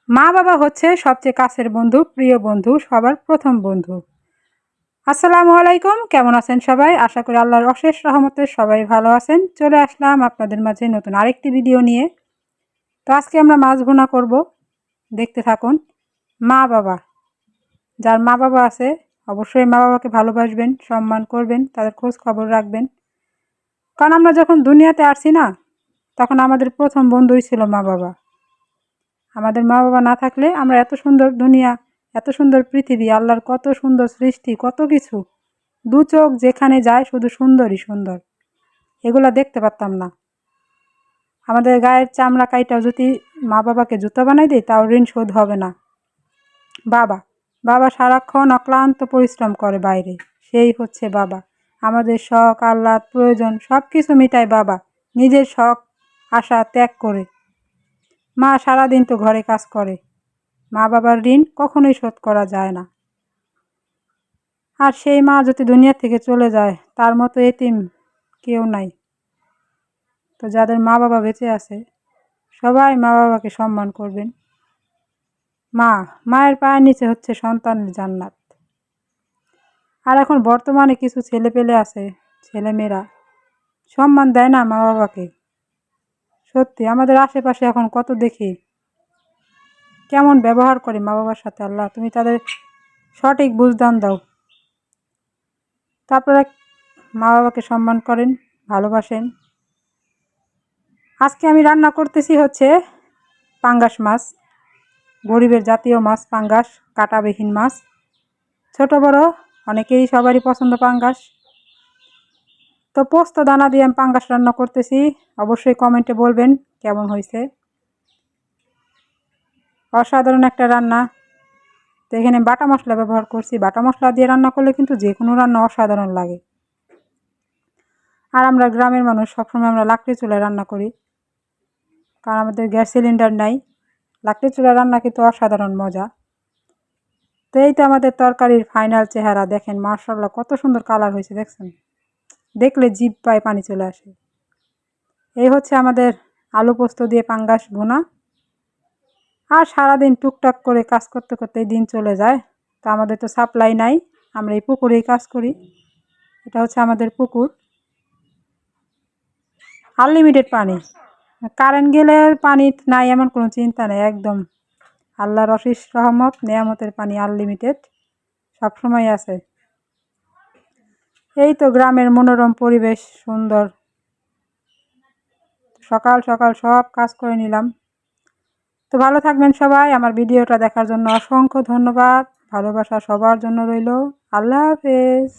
মা বাবা হচ্ছে সবচেয়ে কাছের বন্ধু, প্রিয় বন্ধু, সবার প্রথম বন্ধু। আসসালামু আলাইকুম, কেমন আছেন সবাই? আশা করি আল্লাহর অশেষ রহমতে সবাই ভালো আছেন। চলে আসলাম আপনাদের মাঝে নতুন আরেকটি ভিডিও নিয়ে। তো আজকে আমরা মাছ ভুনা করব, দেখতে থাকুন। মা বাবা, যার মা বাবা আছে অবশ্যই মা বাবাকে ভালোবাসবেন, সম্মান করবেন, তাদের খোঁজ খবর রাখবেন। কারণ আমরা যখন দুনিয়াতে আসছি না, তখন আমাদের প্রথম বন্ধুই ছিল মা বাবা। আমাদের মা বাবা না থাকলে আমরা এত সুন্দর দুনিয়া, এত সুন্দর পৃথিবী, আল্লাহর কত সুন্দর সৃষ্টি, কত কিছু, দু চোখ যেখানে যায় শুধু সুন্দরই সুন্দর, এগুলা দেখতে পারতাম না। আমাদের গায়ের চামড়া কাইটাও যদি মা বাবাকে জুতো বানাই দিই, তাও ঋণ শোধ হবে না। বাবা, বাবা সারাক্ষণ অক্লান্ত পরিশ্রম করে বাইরে, সেই হচ্ছে বাবা। আমাদের শখ আহ্লাদ প্রয়োজন সব কিছু মিটায় বাবা, নিজের শখ আশা ত্যাগ করে। মা সারাদিন তো ঘরে কাজ করে, মা বাবার ঋণ কখনোই শোধ করা যায় না। আর সেই মা যদি দুনিয়া থেকে চলে যায়, তার মতো এতিম কেউ নাই। তো যাদের মা বাবা বেঁচে আছে, সবাই মা বাবাকে সম্মান করবেন। মায়ের পায়ের নিচে হচ্ছে সন্তানের জান্নাত। আর এখন বর্তমানে কিছু ছেলেপেলে আছে, ছেলেমেয়েরা সম্মান দেয় না মা বাবাকে। সত্যি আমাদের আশেপাশে এখন কত দেখি, কেমন ব্যবহার করে মা বাবার সাথে। আল্লাহ, তুমি তাদের সঠিক বুঝদান দাও। তারপরে মা বাবাকে সম্মান করেন, ভালোবাসেন। আজকে আমি রান্না করতেছি হচ্ছে পাঙ্গাস মাছ, গরিবের জাতীয় মাছ পাঙ্গাস, কাঁটাবিহীন মাছ। ছোট বড় অনেকেই সবারই পছন্দ পাঙ্গাস। তো পোস্ত দানা দিয়ে আমি পাঙ্গাস রান্না করতেছি, অবশ্যই কমেন্টে বলবেন কেমন হয়েছে। অসাধারণ একটা রান্না। তো এখানে বাটা মশলা ব্যবহার করছি, বাটা মশলা দিয়ে রান্না করলে কিন্তু যে কোনো রান্না অসাধারণ লাগে। আর আমরা গ্রামের মানুষ, সবসময় আমরা লাকড়ি চুলায় রান্না করি, কারণ আমাদের গ্যাস সিলিন্ডার নাই। লাকড়ি চুলায় রান্না কিন্তু অসাধারণ মজা। তো এই তো আমাদের তরকারির ফাইনাল চেহারা, দেখেন মাশাআল্লাহ কত সুন্দর কালার হয়েছে, দেখছেন? দেখলে জিভ পায় পানি চলে আসে। এই হচ্ছে আমাদের আলু পোস্ত দিয়ে পাঙ্গাস ভুনা। আর সারাদিন টুকটাক করে কাজ করতে করতেই দিন চলে যায়। তো আমাদের তো সাপ্লাই নাই, আমরা এই পুকুরেই কাজ করি। এটা হচ্ছে আমাদের পুকুর, আনলিমিটেড পানি। কারেন্ট গেলে পানি নাই এমন কোনো চিন্তা নেই, একদম আল্লাহর অশেষ রহমত, নেয়ামতের পানি আনলিমিটেড সবসময় আছে। এই তো গ্রামের মনোরম পরিবেশ, সুন্দর। সকাল সকাল সব কাজ করে নিলাম। তো ভালো থাকবেন সবাই। আমার ভিডিওটা দেখার জন্য অসংখ্য ধন্যবাদ। ভালোবাসা সবার জন্য রইল। আল্লাহ হাফেজ।